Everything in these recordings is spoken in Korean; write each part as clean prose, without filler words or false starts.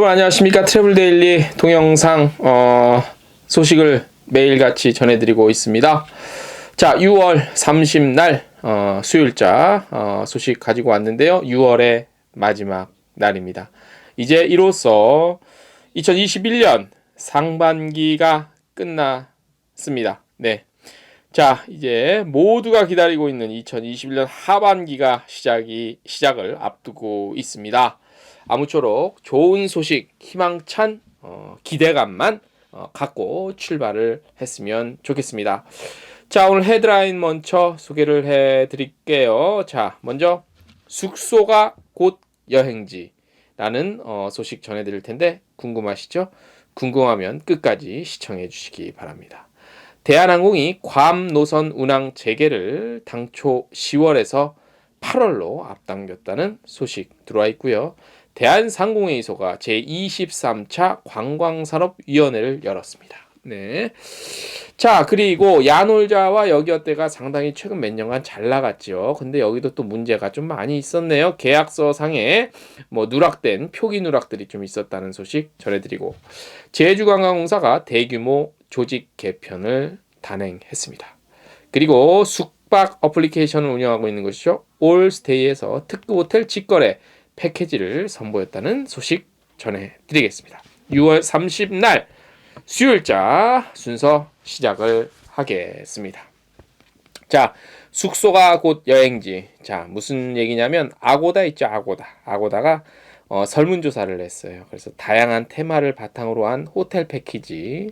여러분 안녕하십니까. 트래블데일리 동영상 소식을 매일같이 전해드리고 있습니다. 자, 6월 30날 수요일자 소식 가지고 왔는데요. 6월의 마지막 날입니다. 이제 이로써 2021년 상반기가 끝났습니다. 네. 자, 이제 모두가 기다리고 있는 2021년 하반기가 시작을 앞두고 있습니다. 아무쪼록 좋은 소식, 희망찬 기대감만 갖고 출발을 했으면 좋겠습니다. 자, 오늘 헤드라인 먼저 소개를 해드릴게요. 자, 먼저 숙소가 곧 여행지라는 소식 전해드릴 텐데 궁금하시죠? 궁금하면 끝까지 시청해 주시기 바랍니다. 대한항공이 괌 노선 운항 재개를 당초 10월에서 8월로 앞당겼다는 소식 들어와 있고요. 대한상공회의소가 제23차 관광산업위원회를 열었습니다. 네. 자, 그리고 야놀자와 여기어때가 상당히 최근 몇 년간 잘 나갔죠. 근데 여기도 또 문제가 좀 많이 있었네요. 계약서 상에 누락된 표기 누락들이 좀 있었다는 소식 전해드리고, 제주관광공사가 대규모 조직 개편을 단행했습니다. 그리고 숙박 어플리케이션을 운영하고 있는 것이죠. 올스테이에서 특급 호텔 직거래 패키지를 선보였다는 소식 전해드리겠습니다. 6월 30날 수요일자 순서 시작을 하겠습니다. 자, 숙소가 곧 여행지. 자, 무슨 얘기냐면 아고다 있죠. 아고다가 설문조사를 했어요. 그래서 다양한 테마를 바탕으로 한 호텔 패키지,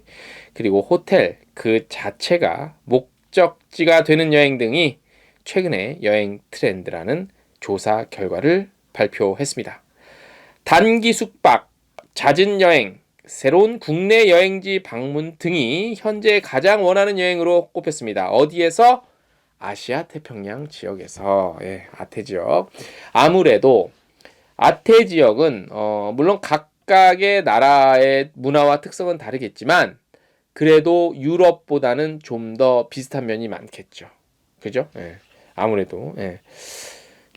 그리고 호텔 그 자체가 목적지가 되는 여행 등이 최근의 여행 트렌드라는 조사 결과를 발표했습니다. 단기 숙박, 잦은 여행, 새로운 국내 여행지 방문 등이 현재 가장 원하는 여행으로 꼽혔습니다. 어디에서? 아시아 태평양 지역에서. 아태 지역. 아무래도 아태 지역은 물론 각각의 나라의 문화와 특성은 다르겠지만 그래도 유럽보다는 좀 더 비슷한 면이 많겠죠. 그죠? 아무래도.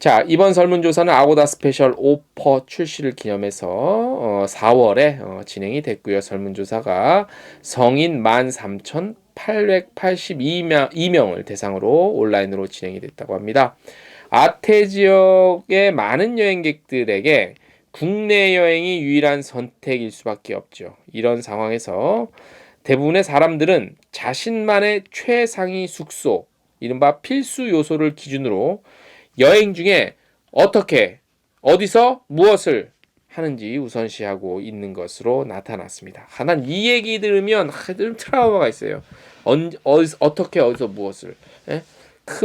자, 이번 설문조사는 아고다 스페셜 오퍼 출시를 기념해서 4월에 진행이 됐고요. 설문조사가 성인 13,882명을 대상으로 온라인으로 진행이 됐다고 합니다. 아태 지역의 많은 여행객들에게 국내 여행이 유일한 선택일 수밖에 없죠. 이런 상황에서 대부분의 사람들은 자신만의 최상위 숙소, 이른바 필수 요소를 기준으로 여행 중에 어떻게, 어디서, 무엇을 하는지 우선시하고 있는 것으로 나타났습니다. 난 이 얘기 들으면 좀 트라우마가 있어요. 어떻게, 어디서, 무엇을.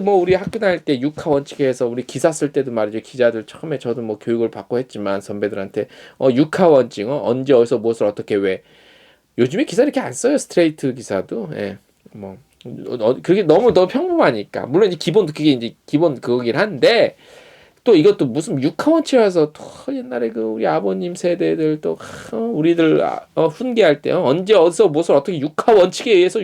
우리 학교 다닐 때 육하 원칙에서 우리 기사 쓸 때도 말이죠. 기자들 처음에 저도 교육을 받고 했지만 선배들한테 육하 원칙, 언제, 어디서, 무엇을, 어떻게, 왜. 요즘에 기사 이렇게 안 써요. 스트레이트 기사도. 그게 너무 평범하니까. 물론 그게 이제 기본 그거긴 한데, 또 이것도 무슨 육하원칙에서 또 옛날에 우리 아버님 세대들 또 우리들 훈계할 때 언제 어디서 무엇을 어떻게 육하원칙에 의해서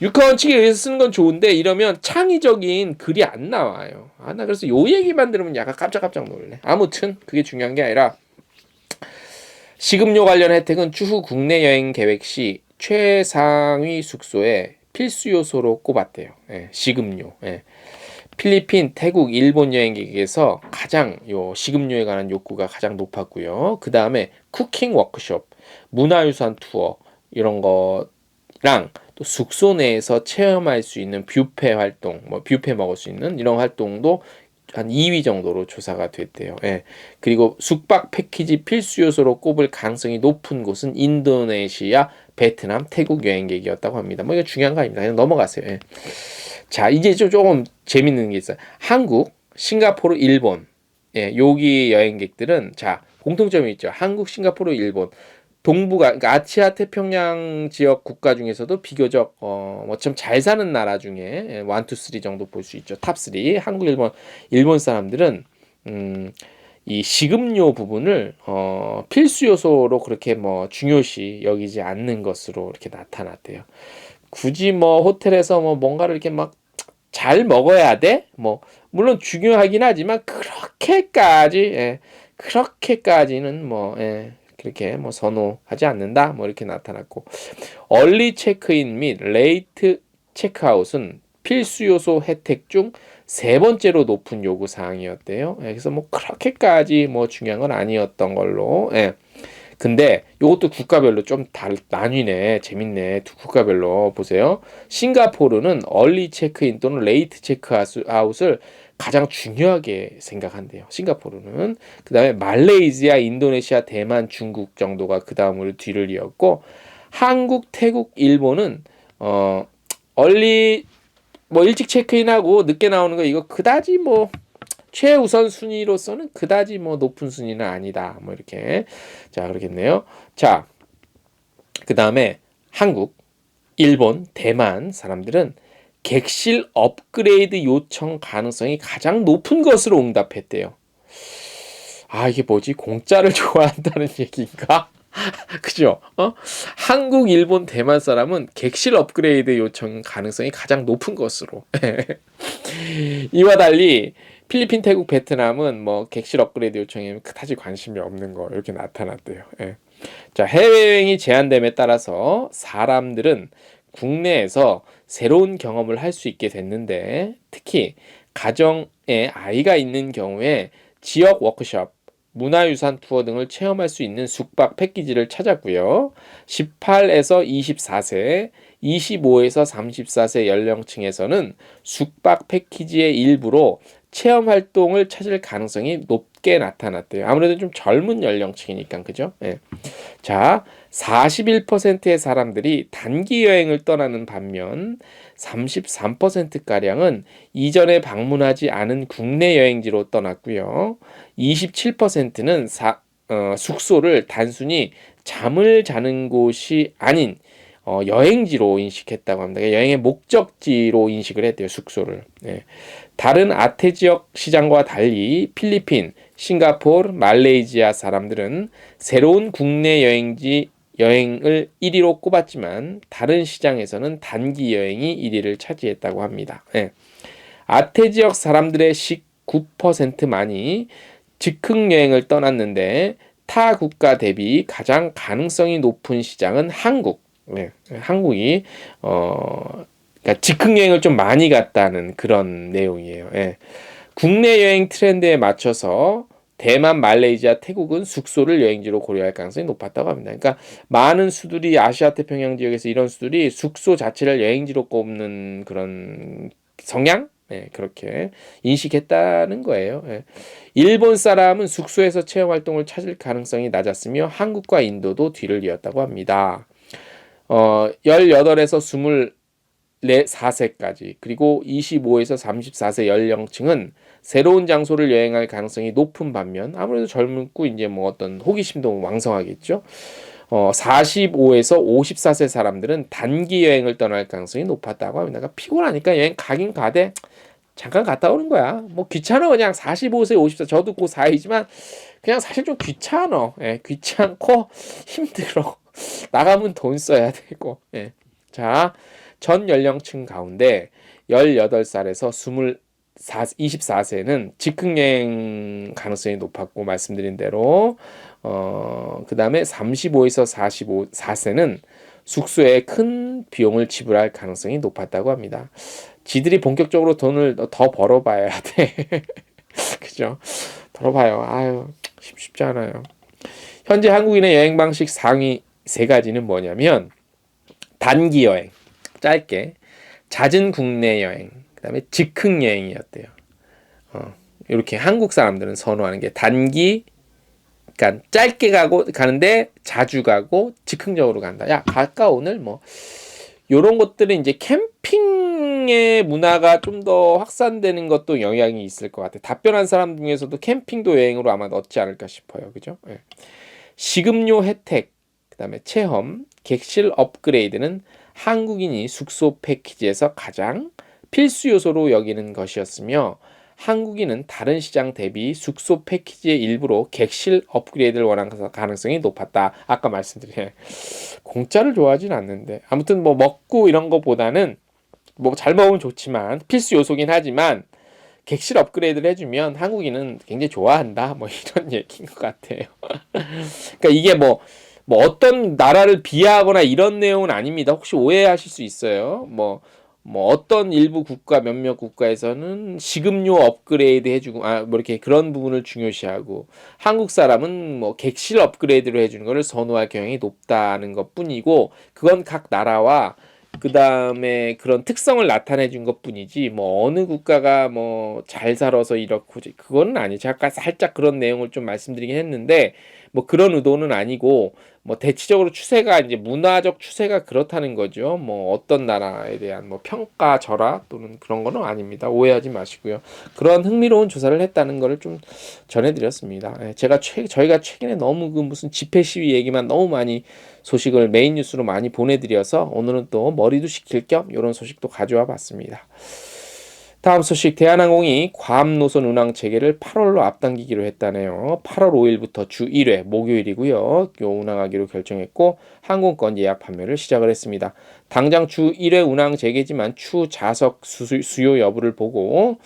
육하원칙에 의해서 쓰는 건 좋은데 이러면 창의적인 글이 안 나와요. 나 그래서 요 얘기만 들으면 약간 깜짝깜짝 놀래. 아무튼 그게 중요한 게 아니라, 식음료 관련 혜택은 추후 국내 여행 계획 시 최상위 숙소에 필수 요소로 꼽았대요. 식음료. 필리핀, 태국, 일본 여행객에서 가장 식음료에 관한 욕구가 가장 높았고요. 그 다음에 쿠킹 워크숍, 문화유산 투어 이런 거랑 또 숙소 내에서 체험할 수 있는 뷔페 활동, 뷔페 먹을 수 있는 이런 활동도 한 2위 정도로 조사가 됐대요. 그리고 숙박 패키지 필수 요소로 꼽을 가능성이 높은 곳은 인도네시아, 베트남, 태국 여행객이었다고 합니다. 이거 중요한 거 아닙니다. 그냥 넘어가세요. 자, 이제 조금 재밌는 게 있어요. 한국, 싱가포르, 일본. 여기 여행객들은 자, 공통점이 있죠. 한국, 싱가포르, 일본. 동북아, 그러니까 아시아 태평양 지역 국가 중에서도 비교적 좀 잘 사는 나라 중에 1, 2, 3 정도 볼 수 있죠. 탑 3. 한국, 일본 사람들은 이 식음료 부분을 필수 요소로 그렇게 중요시 여기지 않는 것으로 이렇게 나타났대요. 굳이 호텔에서 뭔가를 이렇게 잘 먹어야 돼? 물론 중요하긴 하지만 그렇게까지는 이렇게 뭐 선호하지 않는다 뭐 이렇게 나타났고 얼리 체크인 및 레이트 체크아웃은 필수 요소 혜택 중 세 번째로 높은 요구 사항이었대요. 그래서 뭐 그렇게까지 뭐 중요한 건 아니었던 걸로. 근데 이것도 국가별로 좀 나뉘네. 재밌네. 두 국가별로 보세요. 싱가포르는 얼리 체크인 또는 레이트 체크아웃을 가장 중요하게 생각한대요. 싱가포르는. 그 다음에 말레이시아, 인도네시아, 대만, 중국 정도가 그 다음으로 뒤를 이었고 한국, 태국, 일본은 얼리 뭐 일찍 체크인하고 늦게 나오는 거 이거 그다지 뭐 최우선 순위로서는 그다지 뭐 높은 순위는 아니다. 뭐 이렇게 자 그러겠네요. 자 그다음에 한국, 일본, 대만 사람들은 객실 업그레이드 요청 가능성이 가장 높은 것으로 응답했대요. 아 이게 뭐지? 공짜를 좋아한다는 얘기인가? 그죠? 한국, 일본, 대만 사람은 객실 업그레이드 요청 가능성이 가장 높은 것으로. 이와 달리 필리핀, 태국, 베트남은 뭐 객실 업그레이드 요청에 그다지 관심이 없는 거 이렇게 나타났대요. 자, 해외여행이 제한됨에 따라서 사람들은 국내에서 새로운 경험을 할 수 있게 됐는데 특히 가정에 아이가 있는 경우에 지역 워크숍, 문화유산 투어 등을 체험할 수 있는 숙박 패키지를 찾았고요. 18에서 24세, 25에서 34세 연령층에서는 숙박 패키지의 일부로 체험 활동을 찾을 가능성이 높게 나타났대요. 아무래도 좀 젊은 연령층이니까 그죠? 자, 41%의 사람들이 단기 여행을 떠나는 반면 33%가량은 이전에 방문하지 않은 국내 여행지로 떠났고요. 27%는 숙소를 단순히 잠을 자는 곳이 아닌 여행지로 인식했다고 합니다. 여행의 목적지로 인식을 했대요. 숙소를. 다른 아태 지역 시장과 달리 필리핀, 싱가포르, 말레이시아 사람들은 새로운 국내 여행을 1위로 꼽았지만 다른 시장에서는 단기 여행이 1위를 차지했다고 합니다. 아태 지역 사람들의 19%만이 즉흥 여행을 떠났는데 타 국가 대비 가장 가능성이 높은 시장은 한국. 한국이 그러니까 즉흥 여행을 좀 많이 갔다는 그런 내용이에요. 국내 여행 트렌드에 맞춰서 대만, 말레이시아, 태국은 숙소를 여행지로 고려할 가능성이 높았다고 합니다. 그러니까 많은 수들이 아시아 태평양 지역에서 이런 수들이 숙소 자체를 여행지로 꼽는 그런 성향? 그렇게 인식했다는 거예요. 일본 사람은 숙소에서 체험 활동을 찾을 가능성이 낮았으며 한국과 인도도 뒤를 이었다고 합니다. 18에서 24세까지 그리고 25에서 34세 연령층은 새로운 장소를 여행할 가능성이 높은 반면 아무래도 젊고 이제 뭐 어떤 호기심도 왕성하겠죠. 45에서 54세 사람들은 단기 여행을 떠날 가능성이 높았다고 합니다. 그러니까 피곤하니까 여행 가긴 가되 잠깐 갔다 오는 거야. 뭐 귀찮아 그냥 45세 54 저도 그 사이지만 그냥 사실 좀 귀찮아. 귀찮고 힘들어. 나가면 돈 써야 되고. 자, 전 연령층 가운데 18살에서 24세는 즉흥여행 가능성이 높았고 말씀드린 대로 그 다음에 35에서 44세는 숙소에 큰 비용을 지불할 가능성이 높았다고 합니다. 지들이 본격적으로 돈을 더 벌어봐야 돼. 그죠? 벌어봐요. 아유, 쉽지 않아요. 현재 한국인의 여행 방식 상위 세 가지는 뭐냐면 단기 여행, 짧게, 잦은 국내 여행, 그 다음에 즉흥 여행이었대요. 이렇게 한국 사람들은 선호하는 게 단기, 그러니까 짧게 가는데 자주 가고 즉흥적으로 간다. 야, 갈까 오늘 뭐 요런 것들은 이제 캠핑의 문화가 좀 더 확산되는 것도 영향이 있을 것 같아요. 답변한 사람 중에서도 캠핑도 여행으로 아마 넣지 않을까 싶어요. 그죠? 식음료 혜택, 그 다음에 체험, 객실 업그레이드는 한국인이 숙소 패키지에서 가장 필수 요소로 여기는 것이었으며 한국인은 다른 시장 대비 숙소 패키지의 일부로 객실 업그레이드를 원하는 가능성이 높았다. 아까 말씀드린 공짜를 좋아하진 않는데 아무튼 뭐 먹고 이런 거보다는 뭐 잘 먹으면 좋지만 필수 요소긴 하지만 객실 업그레이드를 해주면 한국인은 굉장히 좋아한다. 뭐 이런 얘기인 것 같아요. 그러니까 이게 뭐 어떤 나라를 비하하거나 이런 내용은 아닙니다. 혹시 오해하실 수 있어요. 뭐 어떤 일부 국가 몇몇 국가에서는 식음료 업그레이드 해주고 뭐 이렇게 그런 부분을 중요시하고 한국 사람은 뭐 객실 업그레이드로 해주는 것을 선호할 경향이 높다는 것뿐이고 그건 각 나라와 그 다음에 그런 특성을 나타내 준 것뿐이지 뭐 어느 국가가 뭐 잘 살아서 이렇고 그거는 아니죠. 아까 살짝 그런 내용을 좀 말씀드리긴 했는데 뭐 그런 의도는 아니고 뭐 대체적으로 추세가 이제 문화적 추세가 그렇다는 거죠. 뭐 어떤 나라에 대한 뭐 평가 절하 또는 그런 거는 아닙니다. 오해하지 마시고요. 그런 흥미로운 조사를 했다는 거를 좀 전해드렸습니다. 저희가 최근에 너무 그 무슨 집회 시위 얘기만 너무 많이 소식을 메인 뉴스로 많이 보내드려서 오늘은 또 머리도 식힐 겸 이런 소식도 가져와 봤습니다. 다음 소식, 대한항공이 괌 노선 운항 재개를 8월로 앞당기기로 했다네요. 8월 5일부터 주 1회 목요일이고요. 요 운항하기로 결정했고 항공권 예약 판매를 시작을 했습니다. 당장 주 1회 운항 재개지만 추 좌석 수요 여부를 보고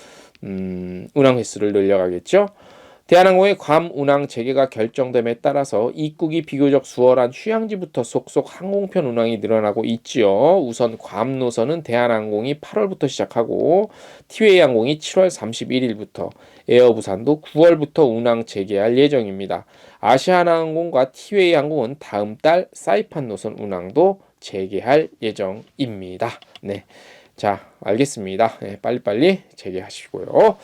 운항 횟수를 늘려가겠죠. 대한항공의 괌 운항 재개가 결정됨에 따라서 입국이 비교적 수월한 휴양지부터 속속 항공편 운항이 늘어나고 있지요. 우선 괌 노선은 대한항공이 8월부터 시작하고 티웨이 항공이 7월 31일부터 에어부산도 9월부터 운항 재개할 예정입니다. 아시아나항공과 티웨이 항공은 다음 달 사이판 노선 운항도 재개할 예정입니다. 네, 자 알겠습니다. 네, 빨리빨리 재개하시고요.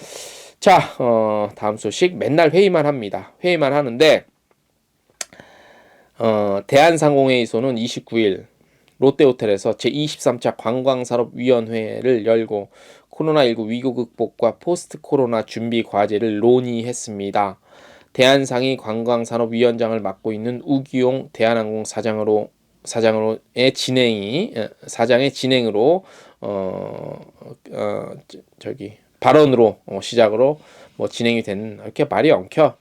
자, 다음 소식. 맨날 회의만 합니다. 회의만 하는데, 대한상공회의소는 29일 롯데호텔에서 제23차 관광산업위원회를 열고 코로나19 위기 극복과 포스트 코로나 준비 과제를 논의했습니다. 대한상의 관광산업위원장을 맡고 있는 우기용 대한항공 사장의 진행으로 발언으로 시작으로 뭐 진행이 된 이렇게 말이 엉켜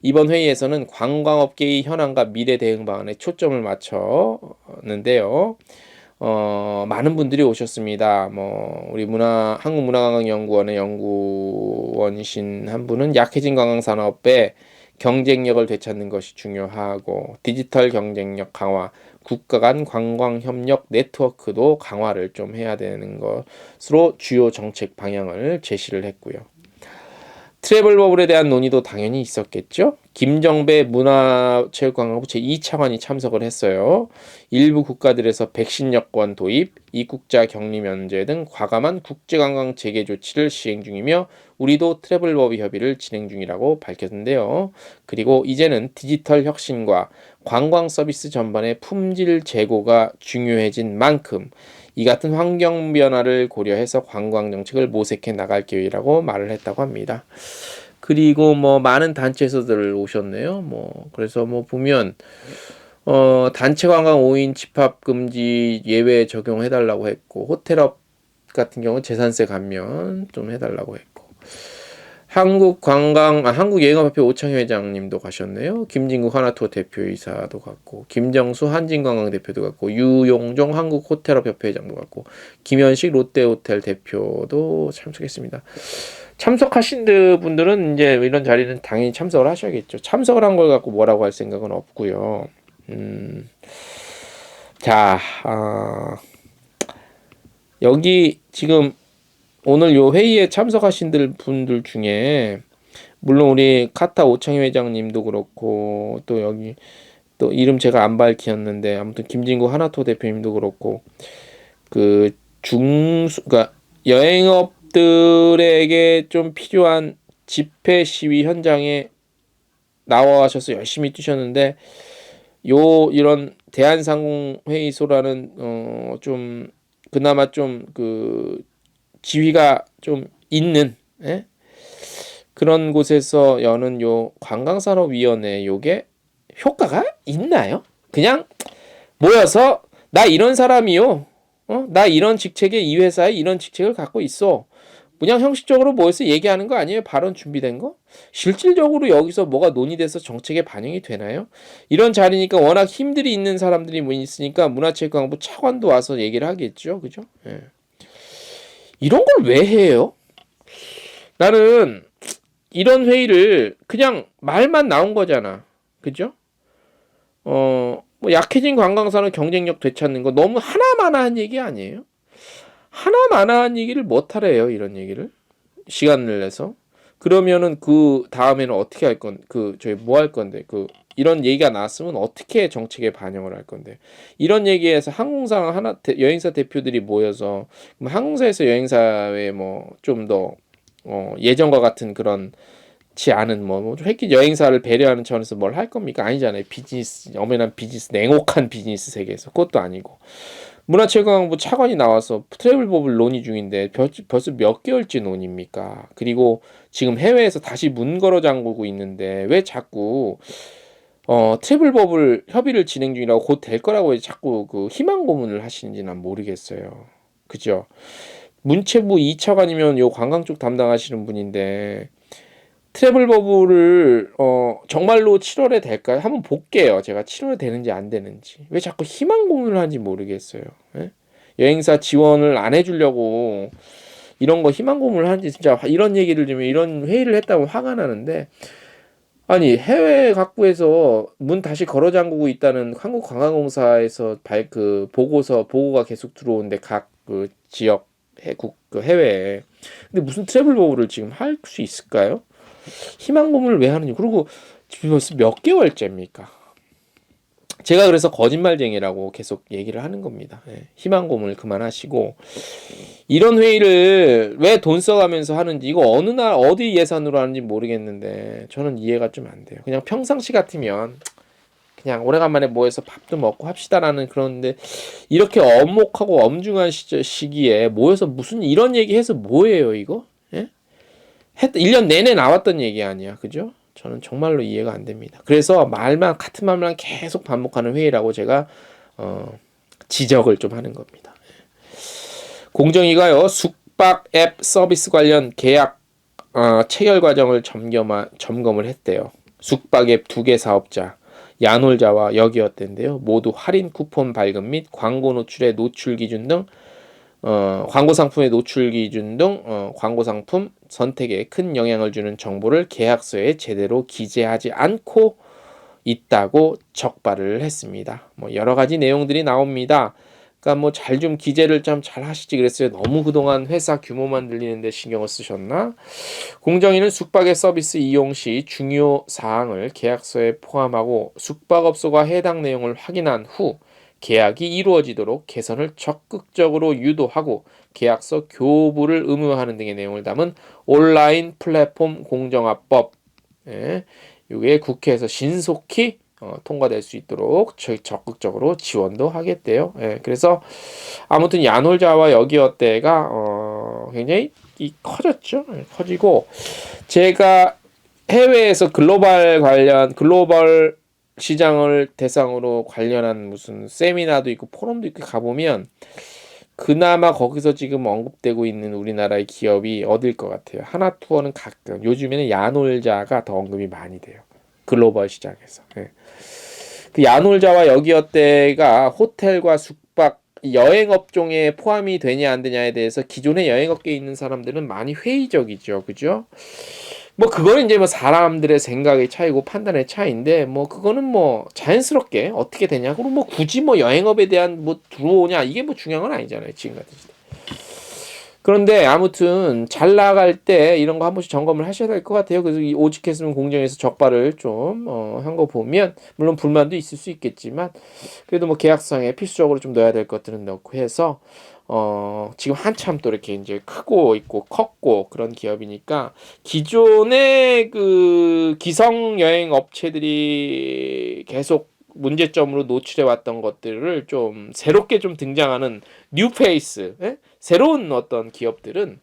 이번 회의에서는 관광업계의 현황과 미래 대응 방안에 초점을 맞췄는데요. 많은 분들이 오셨습니다. 뭐 우리 한국문화관광연구원의 연구원이신 한 분은 약해진 관광산업의 경쟁력을 되찾는 것이 중요하고 디지털 경쟁력 강화, 국가 간 관광협력 네트워크도 강화를 좀 해야 되는 것으로 주요 정책 방향을 제시를 했고요. 트래블 버블에 대한 논의도 당연히 있었겠죠. 김정배 문화체육관광부 제2차관이 참석을 했어요. 일부 국가들에서 백신 여권 도입, 입국자 격리 면제 등 과감한 국제관광 재개 조치를 시행 중이며 우리도 트래블 버블 협의를 진행 중이라고 밝혔는데요. 그리고 이제는 디지털 혁신과 관광 서비스 전반의 품질 제고가 중요해진 만큼 이 같은 환경 변화를 고려해서 관광 정책을 모색해 나갈 계획이라고 말을 했다고 합니다. 그리고 뭐 많은 단체에서들 오셨네요. 뭐 그래서 뭐 보면 단체 관광 5인 집합 금지 예외 적용해 달라고 했고 호텔업 같은 경우 재산세 감면 좀 해달라고 했고 한국여행업협회 오창희 회장님도 가셨네요. 김진국 하나투어 대표이사도 갔고 김정수 한진관광 대표도 갔고 유용종 한국호텔업협회 회장도 갔고 김현식 롯데호텔 대표도 참석했습니다. 참석하신 분들은 이제 이런 자리는 당연히 참석을 하셔야겠죠. 참석을 한 걸 갖고 뭐라고 할 생각은 없고요. 자, 여기 지금 오늘 요 회의에 참석하신 분들 중에 물론 우리 카타 오창희 회장님도 그렇고 또 여기 또 이름 제가 안 밝혔는데 아무튼 김진구 하나토 대표님도 그렇고 그러니까 여행업들에게 좀 필요한 집회 시위 현장에 나와셔서 열심히 뛰셨는데 이런 대한상공회의소라는 좀 그나마 좀 지위가 좀 있는 그런 곳에서 여는 요 관광산업위원회 요게 효과가 있나요? 그냥 모여서 나 이런 사람이요. 나 이런 직책에 이 회사에 이런 직책을 갖고 있어. 그냥 형식적으로 모여서 얘기하는 거 아니에요? 발언 준비된 거? 실질적으로 여기서 뭐가 논의돼서 정책에 반영이 되나요? 이런 자리니까 워낙 힘들이 있는 사람들이 뭐 있으니까 문화체육관광부 차관도 와서 얘기를 하겠죠. 그죠? 예. 이런 걸 왜 해요? 나는 이런 회의를 그냥 말만 나온 거잖아. 그죠? 뭐 약해진 관광산업 경쟁력 되찾는 거 너무 하나마나한 얘기 아니에요? 하나마나한 얘기를 못 하래요, 이런 얘기를. 시간을 내서. 그러면은 그 다음에는 어떻게 할 저희 뭐 할 건데, 이런 얘기가 나왔으면 어떻게 정책에 반영을 할 건데. 이런 얘기에서 항공사 여행사 대표들이 모여서, 항공사에서 여행사에 뭐, 좀 더, 예전과 같은 그런, 지 않은 획기 여행사를 배려하는 차원에서 뭘 할 겁니까? 아니잖아요. 엄연한 비즈니스, 냉혹한 비즈니스 세계에서. 그것도 아니고. 문화체육관광부 차관이 나와서 트래블법을 논의 중인데 벌써 몇 개월째 논의입니까? 그리고 지금 해외에서 다시 문 걸어 잠그고 있는데 왜 자꾸 트래블법을 협의를 진행 중이라고 곧 될 거라고 자꾸 그 희망 고문을 하시는지 난 모르겠어요. 그죠? 문체부 2차관이면 요 관광 쪽 담당하시는 분인데 트래블 버블을 정말로 7월에 될까요? 한번 볼게요. 제가 7월에 되는지 안 되는지. 왜 자꾸 희망 고문을 하는지 모르겠어요. 예? 여행사 지원을 안 해주려고 이런 거 희망 고문을 하는지 진짜 이런 얘기를 좀 이런 회의를 했다고 화가 나는데 아니 해외 각부에서 문 다시 걸어 잠그고 있다는 한국관광공사에서 보고가 계속 들어오는데 각 그 지역 해국 그 해외에 근데 무슨 트래블 버블을 지금 할 수 있을까요? 희망 고문을 왜 하는지 그리고 벌써 몇 개월째입니까? 제가 그래서 거짓말쟁이라고 계속 얘기를 하는 겁니다. 예, 희망 고문을 그만하시고 이런 회의를 왜 돈 써가면서 하는지 이거 어느 날 어디 예산으로 하는지 모르겠는데 저는 이해가 좀 안 돼요. 그냥 평상시 같으면 그냥 오래간만에 모여서 밥도 먹고 합시다라는 그런데 이렇게 엄목하고 엄중한 시기에 모여서 무슨 이런 얘기해서 뭐예요 이거? 예? 1년 내내 나왔던 얘기 아니야. 그죠? 저는 정말로 이해가 안 됩니다. 그래서 같은 말만 계속 반복하는 회의라고 제가, 지적을 좀 하는 겁니다. 공정위가요, 숙박 앱 서비스 관련 계약, 체결 과정을 점검을 했대요. 숙박 앱 2개 사업자, 야놀자와 여기어때인데요. 모두 할인 쿠폰 발급 및 광고 노출의 노출 기준 등 광고 상품의 노출 기준 등 광고 상품 선택에 큰 영향을 주는 정보를 계약서에 제대로 기재하지 않고 있다고 적발을 했습니다. 뭐 여러 가지 내용들이 나옵니다. 그러니까 뭐 잘 좀 기재를 좀 잘 하시지 그랬어요. 너무 그동안 회사 규모만 들리는데 신경을 쓰셨나? 공정위는 숙박의 서비스 이용 시 중요 사항을 계약서에 포함하고 숙박업소가 해당 내용을 확인한 후 계약이 이루어지도록 개선을 적극적으로 유도하고 계약서 교부를 의무화하는 등의 내용을 담은 온라인 플랫폼 공정화법 이게 국회에서 신속히 통과될 수 있도록 적극적으로 지원도 하겠대요. 그래서 아무튼 야놀자와 여기어때가 굉장히 커졌죠. 커지고 제가 해외에서 글로벌 시장을 대상으로 관련한 무슨 세미나도 있고 포럼도 있고 가보면 그나마 거기서 지금 언급되고 있는 우리나라의 기업이 어딜 것 같아요. 하나투어는 가끔 요즘에는 야놀자가 더 언급이 많이 돼요. 글로벌 시장에서. 그 야놀자와 여기어때가 호텔과 숙박 여행업종에 포함이 되냐 안 되냐에 대해서 기존의 여행업계에 있는 사람들은 많이 회의적이죠. 그죠? 뭐 그거는 이제 뭐 사람들의 생각의 차이고 판단의 차이인데 뭐 그거는 뭐 자연스럽게 어떻게 되냐. 그리고 뭐 굳이 뭐 여행업에 대한 뭐 들어오냐 이게 뭐 중요한 건 아니잖아요. 지금 같은 시대. 그런데 아무튼 잘 나갈 때 이런 거 한 번씩 점검을 하셔야 될 것 같아요. 그래서 이 오직했으면 공정에서 적발을 좀 한 거 보면 물론 불만도 있을 수 있겠지만 그래도 뭐 계약상에 필수적으로 좀 넣어야 될 것들은 넣고 해서 지금 한참 또 이렇게 이제 크고 있고 컸고 그런 기업이니까 기존의 그 기성 여행 업체들이 계속 문제점으로 노출해 왔던 것들을 좀 새롭게 좀 등장하는 뉴페이스, 새로운 어떤 기업들은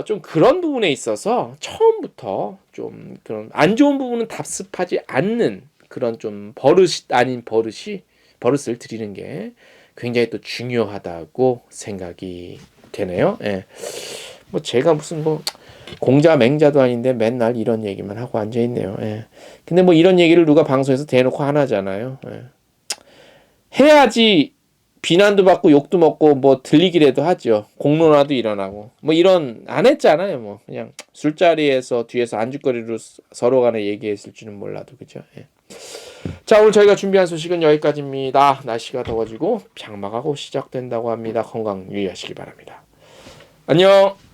좀 그런 부분에 있어서 처음부터 좀 그런 안 좋은 부분은 답습하지 않는 그런 좀 버릇을 들이는 게 굉장히 또 중요하다고 생각이 되네요. 뭐 제가 무슨 뭐 공자 맹자도 아닌데 맨날 이런 얘기만 하고 앉아 있네요. 근데 뭐 이런 얘기를 누가 방송에서 대놓고 하나잖아요. 해야지 비난도 받고 욕도 먹고 뭐 들리기라도 하죠. 공론화도 일어나고 뭐 이런 안 했잖아요. 뭐 그냥 술자리에서 뒤에서 안주거리로 서로 간에 얘기했을 줄은 몰라도 그죠. 예. 자, 오늘 저희가 준비한 소식은 여기까지입니다. 날씨가 더워지고 장마가 곧 시작된다고 합니다. 건강 유의하시기 바랍니다. 안녕.